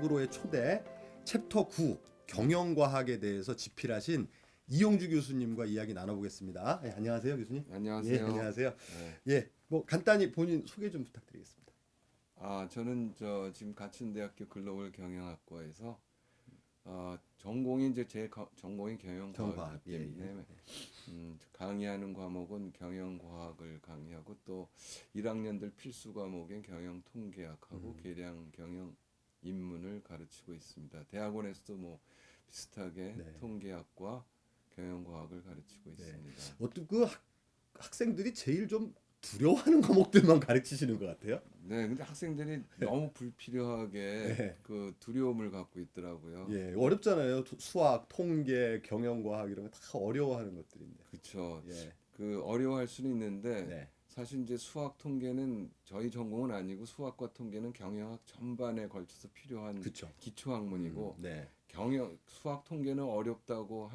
과학으로의 초대 챕터 9 경영과학에 대해서 집필하신 이용주 교수님과 이야기 나눠보겠습니다. 예, 안녕하세요, 교수님. 안녕하세요. 예, 안녕하세요. 네. 예, 뭐 간단히 본인 소개 좀 부탁드리겠습니다. 저는 지금 가천대학교 글로벌 경영학과에서 전공이 이제 전공이 경과학, 경영과학이기 때문에 강의하는 과목은 경영과학을 강의하고 또 1학년들 필수 과목인 경영통계학하고 계량 경영 입문을 가르치고 있습니다. 대학원에서도 뭐 비슷하게 네. 통계학과 경영과학을 가르치고 네. 있습니다. 어떤 그 학생들이 제일 좀 두려워하는 과목들만 가르치시는 것 같아요. 네, 근데 학생들이 너무 불필요하게 네. 그 두려움을 갖고 있더라고요. 예, 어렵잖아요. 수학, 통계, 경영과학 이런 거 다 어려워하는 것들인데. 그렇죠. 예, 그 어려워할 수는 있는데 네, 사실 이제 수학 통계는 저희 전공은 아니고 수학과 통계는 경영학 전반에 걸쳐서 필요한 그렇죠. 기초 학문이고 네, 수학 통계는 어렵다고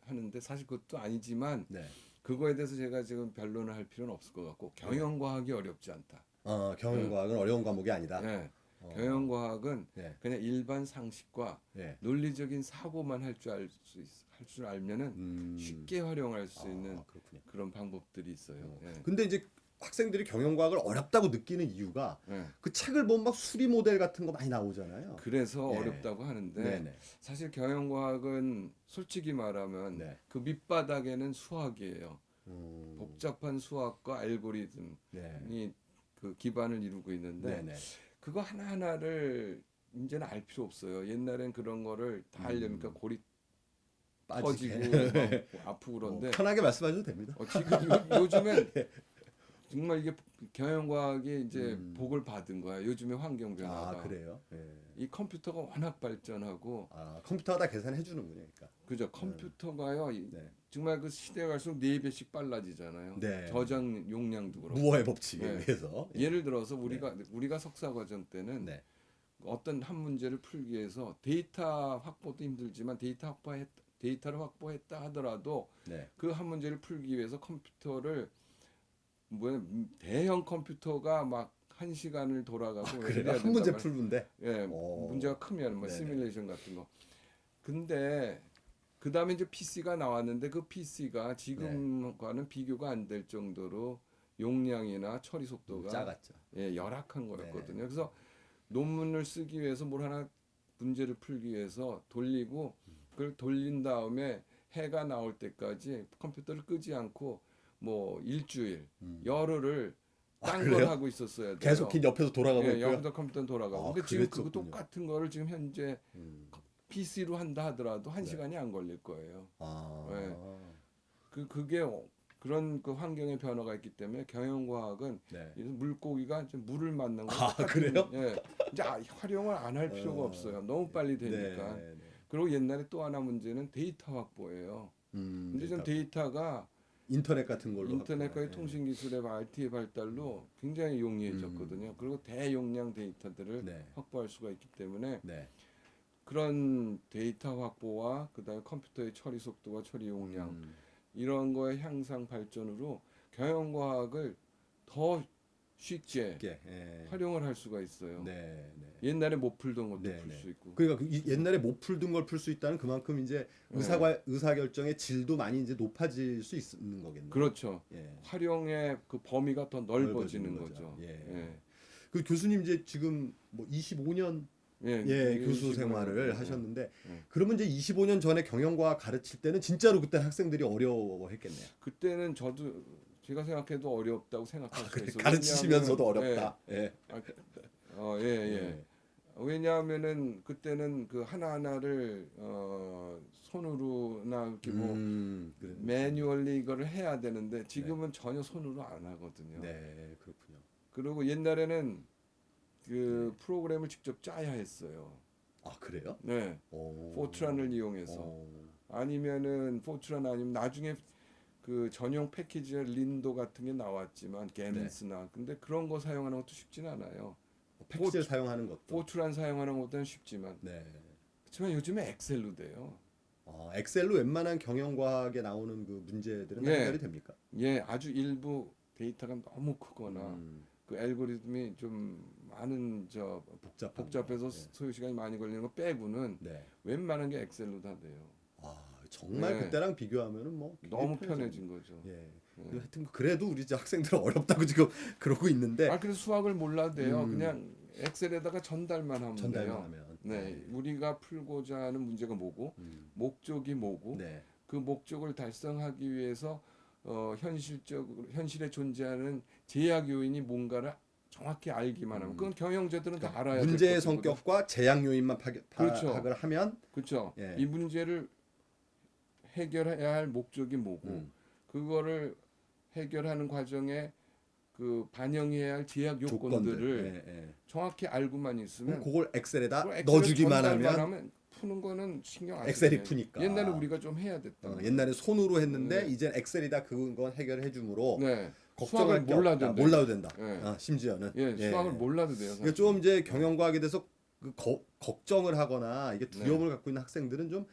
하는데 사실 그것도 아니지만 네. 그거에 대해서 제가 지금 변론을 할 필요는 없을 것 같고 경영과학이 어렵지 않다. 경영과학은 어려운 과목이 아니다. 네. 어, 경영과학은 네, 그냥 일반 상식과 네. 논리적인 사고만 할 줄 알면은 쉽게 활용할 수 있는 그렇군요. 그런 방법들이 있어요. 예. 근데 이제 학생들이 경영과학을 어렵다고 느끼는 이유가 예. 그 책을 보면 막 수리 모델 같은 거 많이 나오잖아요. 그래서 예. 어렵다고 하는데 네네. 사실 경영과학은 솔직히 말하면 네. 그 밑바닥에는 수학이에요. 음, 복잡한 수학과 알고리즘이 네. 그 기반을 이루고 있는데 네네. 그거 하나하나를 이제는 알 필요 없어요. 옛날엔 그런 거를 다 하려니까 골이 터지고 빠지게. 막 아프고 그런데 편하게 말씀하셔도 됩니다. 지금 요즘엔 정말 이게 경영과학이 이제 복을 받은 거야. 요즘의 환경 변화가. 그래요? 예. 이 컴퓨터가 워낙 발전하고 컴퓨터가 다 계산해 주는군요, 그러니까. 그죠. 컴퓨터가요. 네. 정말 그 시대가 갈수록 4배씩 빨라지잖아요. 네. 저장 용량도 그렇고. 무어의 법칙에 네. 의해서. 예를 들어서 우리가 석사 과정 때는 네. 어떤 한 문제를 풀기 위해서 데이터 확보도 힘들지만 데이터를 확보했다 하더라도 네. 그 한 문제를 풀기 위해서 컴퓨터를 대형 컴퓨터가 막 1시간을 돌아가고 그래요? 이래야 한 문제 된단 말이에요. 풀는데. 예, 오. 문제가 크면 뭐 네네. 시뮬레이션 같은 거. 근데 그 다음에 이제 PC가 나왔는데 그 PC가 지금과는 비교가 안 될 정도로 용량이나 처리 속도가 작았죠. 열악한 거였거든요. 그래서 논문을 쓰기 위해서 뭘 하나 문제를 풀기 위해서 돌리고 그걸 돌린 다음에 해가 나올 때까지 컴퓨터를 끄지 않고 뭐 일주일, 열흘을 딴 걸 그래요? 하고 있었어야 돼요. 계속 긴 옆에서 돌아가고 있고요. 옆에서 컴퓨터는 돌아가고. 근데 지금 그거 그랬었군요. 똑같은 거를 지금 현재 PC로 한다 하더라도 1시간이 안 걸릴 거예요. 네. 그게 그런 그 환경의 변화가 있기 때문에 경영과학은 네. 이런 물고기가 이제 물을 만난 거 그래요? 예. 이제 활용을 안 할 필요가 없어요. 너무 빨리 되니까. 네. 그리고 옛날에 또 하나 문제는 데이터 확보예요. 근데 좀 데이터가 인터넷 같은 걸로 인터넷과의 하거나. 통신 기술의 RT의 발달로 굉장히 용이해졌거든요. 그리고 대용량 데이터들을 네. 확보할 수가 있기 때문에 네. 그런 데이터 확보와 그다음에 컴퓨터의 처리 속도와 처리 용량 이런 거의 향상 발전으로 경영과학을 더 쉽게 활용을 할 수가 있어요. 네. 옛날에 못 풀던 것도 풀 수 있고. 그러니까 옛날에 못 풀던 걸 풀 수 있다는 그만큼 이제 의사 결정의 질도 많이 이제 높아질 수 있는 거겠네요. 그렇죠. 예. 활용의 그 범위가 더 넓어지는 거죠. 예. 그 교수님 이제 지금 뭐 25년 교수 생활을 하셨는데 그러면 이제 25년 전에 경영과학 가르칠 때는 진짜로 그때 학생들이 어려워했겠네요. 그때는 저도 제가 생각해도 어렵다고 생각할 수 있어요. 가르치시면서도 어렵다. 왜냐하면은 그때는 그 하나하나를 손으로나 이렇게 뭐 매뉴얼리 이거를 해야 되는데 지금은 전혀 손으로 안 하거든요. 네, 그렇군요. 그리고 옛날에는 그 프로그램을 직접 짜야 했어요. 그래요? 네. 포트란을 이용해서 아니면은 포트란 아니면 나중에 그 전용 패키지의 린도 같은 게 나왔지만 게넌스나 근데 그런 거 사용하는 것도 쉽진 않아요. 패키지를 사용하는 것도. 포트란 사용하는 것도 쉽지만. 네. 그렇지만 요즘에 엑셀로 돼요. 엑셀로 웬만한 경영과학에 나오는 그 문제들은 다 해결이 됩니까? 아주 일부 데이터가 너무 크거나 그 알고리즘이 좀 많은 저 복잡해서 네. 소요 시간이 많이 걸리는 거 빼고는 네. 웬만한 게 엑셀로 다 돼요. 아, 정말 네. 그때랑 비교하면은 뭐 너무 굉장히 편해진 거죠. 예. 네. 하여튼 그래도 우리 이제 학생들은 어렵다고 지금 그러고 있는데 아 그래서 수학을 몰라도 돼요. 그냥 엑셀에다가 전달만 하면 전달만 돼요. 하면. 네, 우리가 풀고자 하는 문제가 뭐고 목적이 뭐고 네. 그 목적을 달성하기 위해서 현실에 존재하는 제약 요인이 뭔가를 정확히 알기만 하면 그건 경영자들은 다 알아야 될 문제의 것이거든요. 성격과 제약 요인만 그렇죠. 파악을 하면 그렇죠. 예. 이 문제를 해결해야 할 목적이 뭐고 그거를 해결하는 과정에 그 반영해야 할 제약 요건들을 예, 예. 정확히 알고만 있으면 그럼 그걸 엑셀에다 그걸 넣어주기만 전달만 하면 푸는 거는 신경 안 엑셀이 써요. 푸니까. 옛날에 우리가 좀 해야 됐다. 옛날에 손으로 했는데 네. 이제 엑셀이다 그건 해결해 주므로 네. 걱정할 수학을 게 몰라도 없다. 된다. 몰라도 된다. 네. 심지어는 수학을 몰라도 돼요. 그러니까 좀 이제 경영과학에 대해서 그 걱정을 하거나 이게 두려움을 갖고 있는 학생들은 좀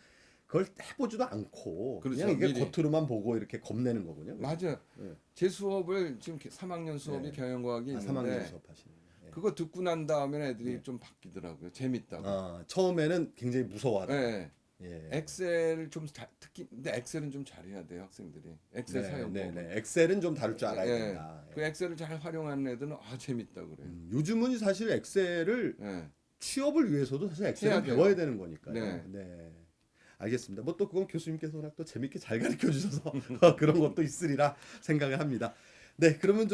그걸 해보지도 않고 그렇죠. 그냥 이게 미리. 겉으로만 보고 이렇게 겁내는 거군요. 맞아. 네. 제 수업을 지금 3학년 수업이 네. 경영과학이 있는데 3학년 수업하시는. 예. 그거 듣고 난 다음에 애들이 좀 바뀌더라고요. 재밌다고. 처음에는 굉장히 무서워하다. 네. 예. 엑셀을 좀 특히 근데 엑셀은 좀 잘해야 돼요 학생들이. 엑셀 사용법. 네. 엑셀은 좀 다룰 줄 알아야 네. 된다. 그 엑셀을 잘 활용하는 애들은 재밌다 그래요. 요즘은 사실 엑셀을 네. 취업을 위해서도 사실 엑셀을 해야 돼요. 배워야 되는 거니까요. 네. 네. 알겠습니다. 뭐 또 그건 교수님께서 워낙 또 재밌게 잘 가르쳐 주셔서 그런 것도 있으리라 생각을 합니다. 네, 그러면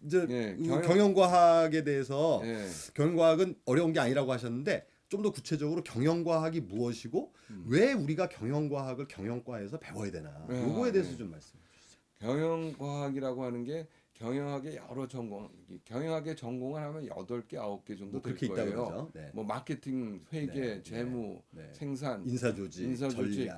이제 네, 경영과학에 대해서 네. 경영과학은 어려운 게 아니라고 하셨는데 좀 더 구체적으로 경영과학이 무엇이고 왜 우리가 경영과학을 경영과에서 배워야 되나 요거에 대해서 네. 좀 말씀해 주시죠. 경영과학이라고 하는 게 경영학의 여러 전공, 경영학의 전공을 하면 8개, 9개 정도 뭐 될 그렇게 있다 거예요. 그러죠. 네. 뭐 마케팅, 회계, 네, 재무, 네. 생산, 인사조직,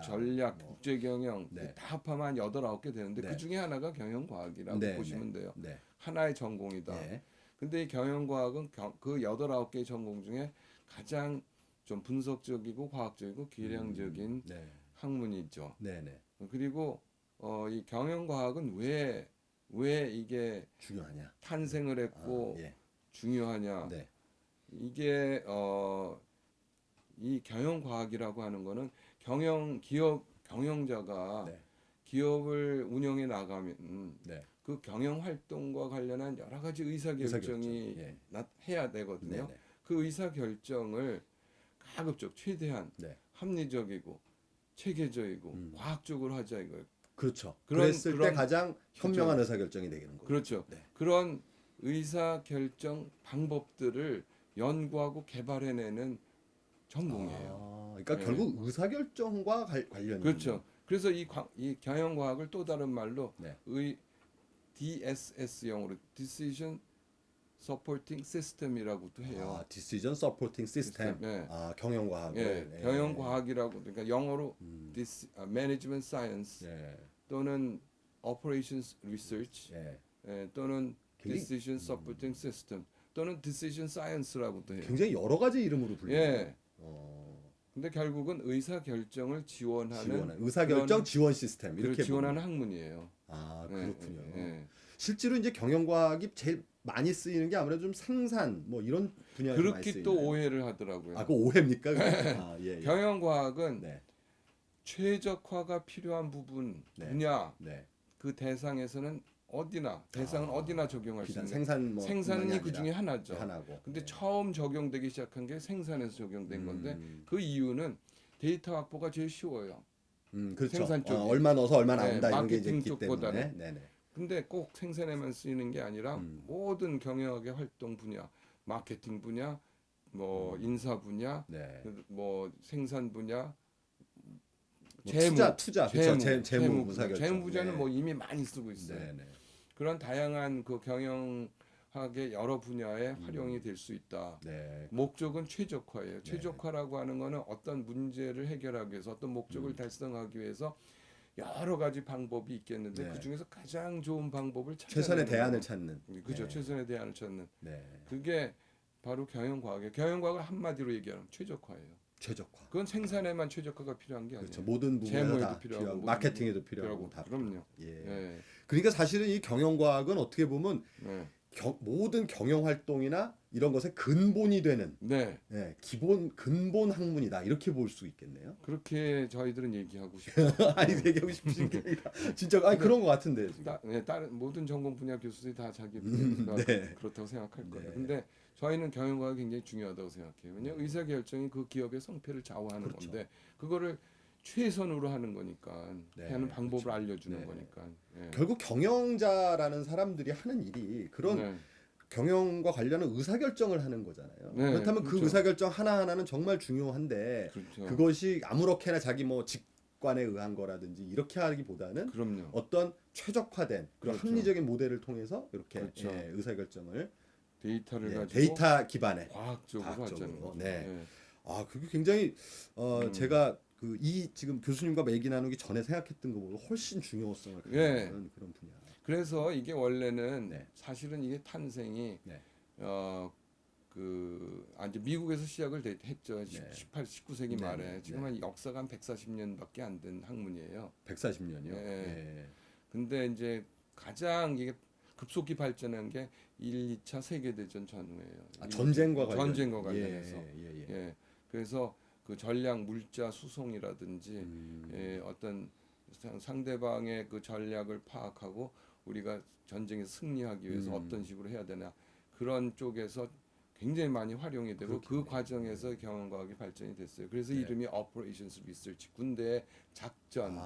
전략, 뭐. 국제경영 네. 다 합하면 8, 9개 되는데 네. 그 중에 하나가 경영과학이라고 네, 보시면 돼요. 네. 하나의 전공이다. 네. 근데 이 경영과학은 그 8, 9개의 전공 중에 가장 좀 분석적이고 과학적이고 계량적인 네. 학문이죠. 네, 네. 그리고 이 경영과학은 왜 이게 중요하냐? 탄생을 했고 예. 중요하냐? 네. 이게 이 경영과학이라고 하는 거는 기업 경영자가 네. 기업을 운영해 나가면 네. 그 경영 활동과 관련한 여러 가지 의사 결정이 예. 해야 되거든요. 네, 네. 그 의사 결정을 가급적 최대한 네. 합리적이고 체계적이고 과학적으로 하자 이거예요. 그렇죠. 그런- 그랬을 때 그런- 가장 현명한 의사결정이 되는 거죠. 그렇죠. 네. 그런 의사 결정 방법들을 연구하고 개발해내는 전공이에요. 그러니까 네. 결국 의사결정과 관련. 그렇죠. 그래서 이 경영과학을 또 다른 말로 네. DSS형으로 Decision Supporting System이라고도 해요. Decision Supporting System. 네. 경영과학을. 예, 경영과학이라고 그러니까 영어로 Management Science 예. 또는 Operations Research 예. 또는 굉장히- Decision Supporting System 또는 Decision Science라고도 해요. 굉장히 여러 가지 이름으로 불려요. 예. 근데 결국은 의사 결정을 지원하는 의사결정 그런- 지원 시스템 그걸 이렇게 지원하는 학문이에요. 그렇군요. 예. 실제로 이제 경영과학이 제일 많이 쓰이는 게 아무래도 좀 생산 뭐 이런 분야에서 많이 그렇게 쓰이는. 또 오해를 하더라고요. 그 오해입니까? 예. 경영과학은 네. 최적화가 필요한 부분 네. 분야 네. 그 대상에서는 대상은 어디나 적용할 수 비단 있는 생산이 그 중에 하나죠. 하나고. 근데 네. 처음 적용되기 시작한 게 생산에서 적용된 건데 그 이유는 데이터 확보가 제일 쉬워요. 그렇죠. 생산 쪽이. 얼마 넣어서 얼마 네, 나온다 이런 게 이제 마케팅 있기 때문에. 쪽보다는. 네네. 근데 꼭 생산에만 쓰이는 게 아니라 모든 경영학의 활동 분야, 마케팅 분야, 뭐 인사 분야, 네. 뭐 생산 분야, 뭐 재무, 투자, 그렇죠. 재무 의사결정. 재무 부자는 네. 뭐 이미 많이 쓰고 있어요. 네네. 그런 다양한 그 경영학의 여러 분야에 활용이 될 수 있다. 네. 목적은 최적화예요. 최적화라고 하는 거는 어떤 문제를 해결하기 위해서 어떤 목적을 달성하기 위해서 여러 가지 방법이 있겠는데 네. 그 중에서 가장 좋은 방법을 최선의 찾아내는 대안을 거. 찾는. 그죠. 네. 최선의 대안을 찾는. 네. 그게 바로 경영과학이에요. 경영과학을 한마디로 얘기하면 최적화예요. 최적화. 그건 생산에만 최적화가 필요한 게 아니에요. 그렇죠. 모든 분야에서 재무에도 다 필요하고 필요하고 모든 마케팅에도 필요하고 다. 그럼요. 예. 예. 그러니까 사실은 이 경영과학은 어떻게 보면 네. 모든 경영 활동이나 이런 것의 근본이 되는 네. 기본 근본 학문이다 이렇게 볼 수 있겠네요. 그렇게 저희들은 얘기하고 싶어요. 아니 얘기하고 싶으신 게 아니라 진짜 아니 그런 것 같은데 지금. 다른 모든 전공 분야 교수들이 다 자기 분야가 네. 그렇다고 생각할 거예요. 네. 근데 저희는 경영과학이 굉장히 중요하다고 생각해요. 왜냐하면 의사결정이 그 기업의 성패를 좌우하는 그렇죠. 건데 그거를 최선으로 하는 거니까 네, 하는 방법을 그렇죠. 알려주는 네. 거니까. 예. 결국 경영자라는 사람들이 하는 일이 그런 네. 경영과 관련한 의사결정을 하는 거잖아요. 네, 그렇다면 그 그렇죠. 의사결정 하나하나는 정말 중요한데 그렇죠. 그것이 아무렇게나 자기 뭐 직관에 의한 거라든지 이렇게 하기보다는 그럼요. 어떤 최적화된 그런 그렇죠. 합리적인 모델을 통해서 이렇게 그렇죠. 의사결정을 데이터를 가지고 데이터 기반의 과학적으로 하자는 거죠. 네. 예. 아 그게 굉장히 제가 그 이 지금 교수님과 얘기 나누기 전에 생각했던 것보다 훨씬 중요성을 가지고 예. 있는 그런 분야. 그래서 이게 원래는 네. 사실은 이게 탄생이 네. 이제 미국에서 시작을 했죠. 네. 19세기 네, 말에 네, 지금 한 역사가 한 140년밖에 안 된 학문이에요. 140년이요. 예. 근데 이제 가장 이게 급속히 발전한 게 1, 2차 세계 대전 전후예요. 전쟁과 관련해서. 예. 예. 그래서 그 전략 물자 수송이라든지 어떤 상대방의 그 전략을 파악하고 우리가 전쟁에서 승리하기 위해서 어떤 식으로 해야 되나 그런 쪽에서 굉장히 많이 활용이 되고 그 과정에서 경영과학이 발전이 됐어요. 그래서 이름이 Operations Research, 군대의 작전.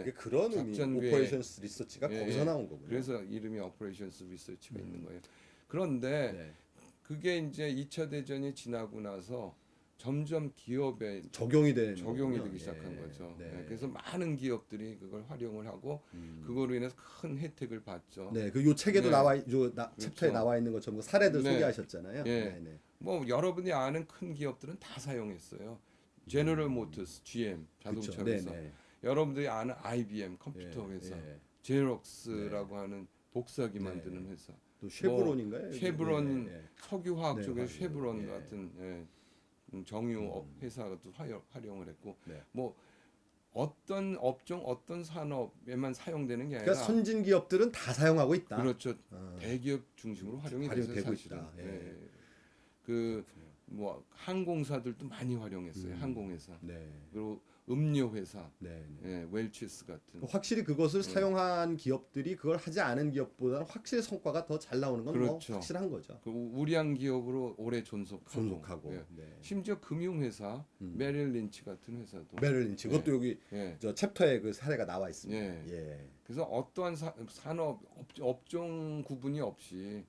그게 그런 의미, 작전계획. Operations Research가 거기서 나온 거군요. 그래서 이름이 Operations Research가 있는 거예요. 그런데 그게 이제 2차 대전이 지나고 나서 점점 기업에 적용이 되기 시작한 거죠. 그래서 많은 기업들이 그걸 활용을 하고 그거로 인해서 큰 혜택을 봤죠. 네, 그 요 책에도 그렇죠. 챕터에 나와 있는 것처럼 사례들 소개하셨잖아요. 뭐 여러분이 아는 큰 기업들은 다 사용했어요. 제너럴 모터스, GM 자동차 회사. 여러분들이 아는 IBM 컴퓨터 회사, 제록스라고 하는 복사기 만드는 회사. 또 쉐브론인가요? 쉐브론 석유화학 쪽에 쉐브론 예. 같은 정유 회사도 활용을 했고 뭐 어떤 업종 어떤 산업에만 사용되는 게 아니라 그러니까 선진 기업들은 다 사용하고 있다. 그렇죠. 대기업 중심으로 활용이 돼서 되고 사실은 있다. 그 뭐 항공사들도 많이 활용했어요. 항공회사 네. 그리고 음료 회사, 네. 웰치스 같은. 확실히 그것을 사용한 기업들이 그걸 하지 않은 기업보다는 확실히 성과가 더 잘 나오는 건 뭐 그렇죠. 확실한 거죠. 그 우리한 기업으로 오래 존속하고. 네. 심지어 금융회사 메릴 린치 같은 회사도. 메릴 린치 그것도 여기 저 챕터에 그 사례가 나와 있습니다. 그래서 어떠한 산업 업종 구분이 없이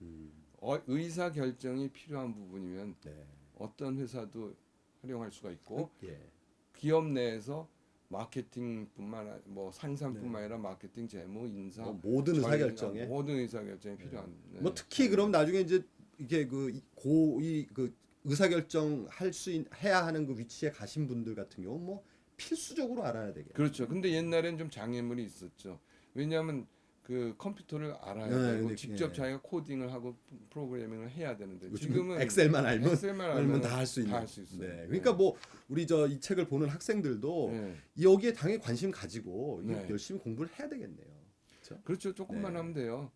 의사 결정이 필요한 부분이면 어떤 회사도 활용할 수가 있고 기업 내에서 마케팅뿐만 뭐 상산뿐만 아니라 마케팅, 재무, 인사 모든 의사결정에 모든 의사결정이 필요한. 뭐 특히 그럼 나중에 이제 이게 그 의사결정 해야 하는 그 위치에 가신 분들 같은 경우 뭐 필수적으로 알아야 되겠죠. 그렇죠. 근데 옛날엔 좀 장애물이 있었죠. 왜냐하면 그 컴퓨터를 알아야 되고 직접 자기가 코딩을 하고 프로그래밍을 해야 되는데 지금은 엑셀만 알면 다 할 수 있는. 있어요. 그러니까 뭐 우리 이 책을 보는 학생들도 여기에 당연히 관심 가지고 열심히 공부를 해야 되겠네요. 그렇죠. 조금만 하면 돼요.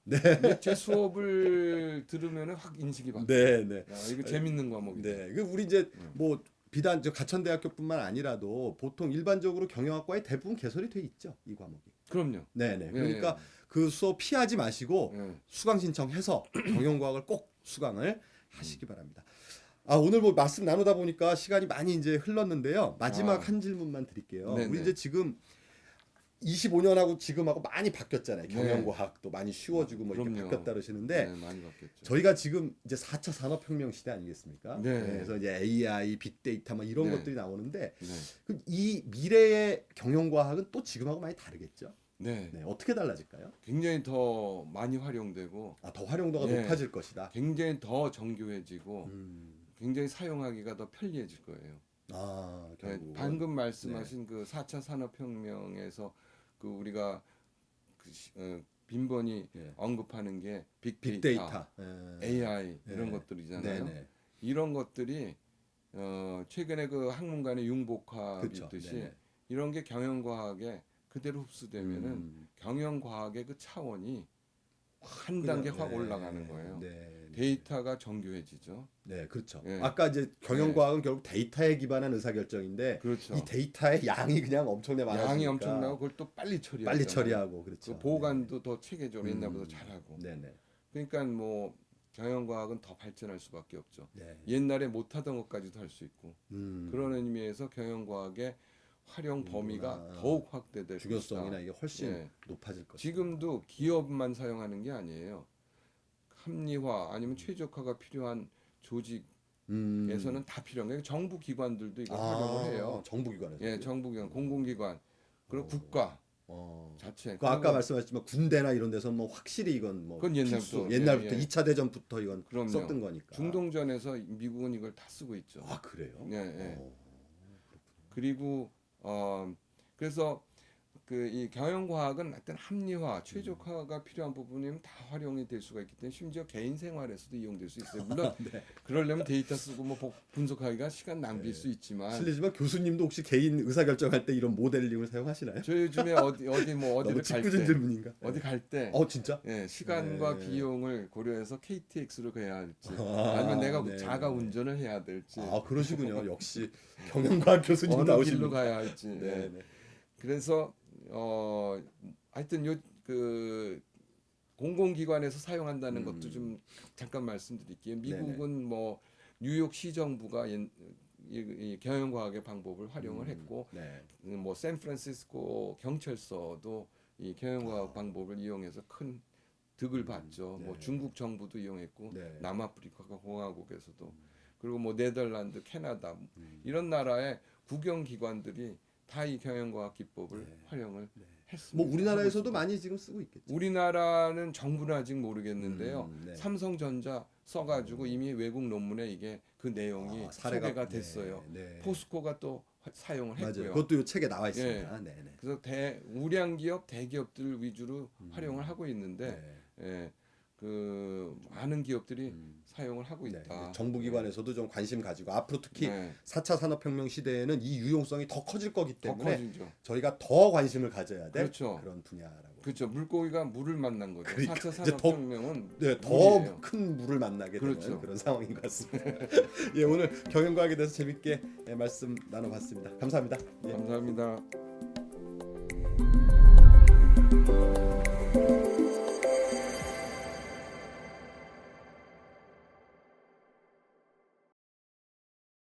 제 수업을 들으면 확 인식이 바뀌어요. 이거 재밌는 과목이다. 우리 이제 뭐 비단 가천대학교뿐만 아니라도 보통 일반적으로 경영학과에 대부분 개설이 돼 있죠. 이 과목이. 그럼요. 그러니까 그 수업 피하지 마시고 수강 신청해서 경영과학을 꼭 수강을 하시기 바랍니다. 오늘 뭐 말씀 나누다 보니까 시간이 많이 이제 흘렀는데요. 마지막 한 질문만 드릴게요. 우리 이제 지금 25년하고 지금하고 많이 바뀌었잖아요. 경영과학도 많이 쉬워지고 뭐 이렇게 바뀌었다 그러시는데 많이 바뀌었죠. 저희가 지금 이제 4차 산업혁명 시대 아니겠습니까? 그래서 이제 AI, 빅데이터 막 이런 것들이 나오는데 이 미래의 경영과학은 또 지금하고 많이 다르겠죠? 어떻게 달라질까요? 굉장히 더 많이 활용되고 더 활용도가 높아질 것이다. 굉장히 더 정교해지고 굉장히 사용하기가 더 편리해질 거예요. 방금 말씀하신 그 4차 산업혁명에서 그 우리가 빈번히 언급하는 게 빅데이터, AI 이런 것들이잖아요. 이런 것들이 최근에 그 학문간의 융복합이 있듯이 이런 게 경영과학에 그대로 흡수되면은 경영과학의 그 차원이 한 단계 그냥, 확 올라가는 거예요. 네. 데이터가 정교해지죠. 네, 그렇죠. 예. 아까 이제 경영과학은 결국 데이터에 기반한 의사결정인데 그렇죠. 이 데이터의 양이 그냥 엄청나게 많아지니까 양이 엄청나고 그걸 또 빨리 처리하고 빨리 처리하고 그렇죠. 그 보관도 더 체계적으로 옛날보다 음. 잘하고. 네네. 그러니까 뭐 경영과학은 더 발전할 수밖에 없죠. 네. 옛날에 못하던 것까지도 할 수 있고 그런 음. 의미에서 경영과학의 활용 범위가 아, 더욱 확대될 주교성이나 것이다. 이게 훨씬 예. 높아질 것이다. 지금도 기업만 사용하는 게 아니에요. 합리화 아니면 최적화가 필요한 조직에서는 다 필요한 거예요. 정부 기관들도 이걸 활용을 해요. 정부기관에서. 예, 정부기관, 공공기관, 그리고 국가 자체. 그 아까 그리고 말씀하셨지만 군대나 이런 데서는 뭐 확실히 이건 뭐 그건 옛날부터, 옛날부터 예, 예. 2차 대전부터 이건 그럼요. 썼던 거니까. 중동전에서 미국은 이걸 다 쓰고 있죠. 아 그래요? 예, 예. 어. 그리고 그래서 그 이 경영과학은 어떤 합리화, 최적화가 필요한 부분이면 다 활용이 될 수가 있기 때문에 심지어 개인 생활에서도 이용될 수 있어요. 물론 네. 그러려면 데이터 쓰고 뭐 분석하기가 시간 낭비일 수 있지만 실례지만 교수님도 혹시 개인 의사결정할 때 이런 모델링을 사용하시나요? 저 요즘에 어디 뭐 너무 어디를 갈 직구진 때 질문인가? 어디 갈 때 진짜? 예, 시간과 네. 비용을 고려해서 KTX로 가야 할지 아, 아니면 내가 네. 자가 운전을 해야 될지 그러시군요. 역시 경영과학 교수님 어느 길로 나오시는. 가야 할지. 네, 예. 네. 그래서 하여튼 그 공공기관에서 사용한다는 것도 좀 잠깐 말씀드릴게요. 미국은 뭐 뉴욕 시정부가 이 경영과학의 방법을 활용을 했고 네. 뭐 샌프란시스코 경찰서도 이 경영과학 방법을 이용해서 큰 득을 봤죠. 네. 뭐 중국 정부도 이용했고 네. 남아프리카 공화국에서도 그리고 뭐 네덜란드, 캐나다 이런 나라의 국영기관들이 다 이 경영과학 기법을 활용을 했습니다. 뭐 우리나라에서도 많이 지금 쓰고 있겠죠. 우리나라는 정부는 아직 모르겠는데요. 네. 삼성전자 써가지고 이미 외국 논문에 이게 그 내용이 소개가 됐어요. 네. 포스코가 또 사용을 맞아요. 했고요. 그것도 이 책에 나와 있습니다. 네, 네. 그래서 우량 기업, 대기업들 위주로 활용을 하고 있는데 예, 그 많은 기업들이 사용을 하고 네. 있다. 정부기관에서도 좀 관심 가지고 앞으로 특히 네. 4차 산업혁명 시대에는 이 유용성이 더 커질 거기 더 때문에 커지죠. 저희가 더 관심을 가져야 될 그렇죠. 그런 분야라고. 그렇죠. 물고기가 물을 만난 거죠. 그러니까 4차 이제 산업혁명은 네, 물이에요. 더 큰 물을 만나게 그렇죠. 되는 그런 상황인 것 같습니다. 예, 오늘 경영과학에 대해서 재밌게 말씀 나눠봤습니다. 감사합니다. 예. 감사합니다.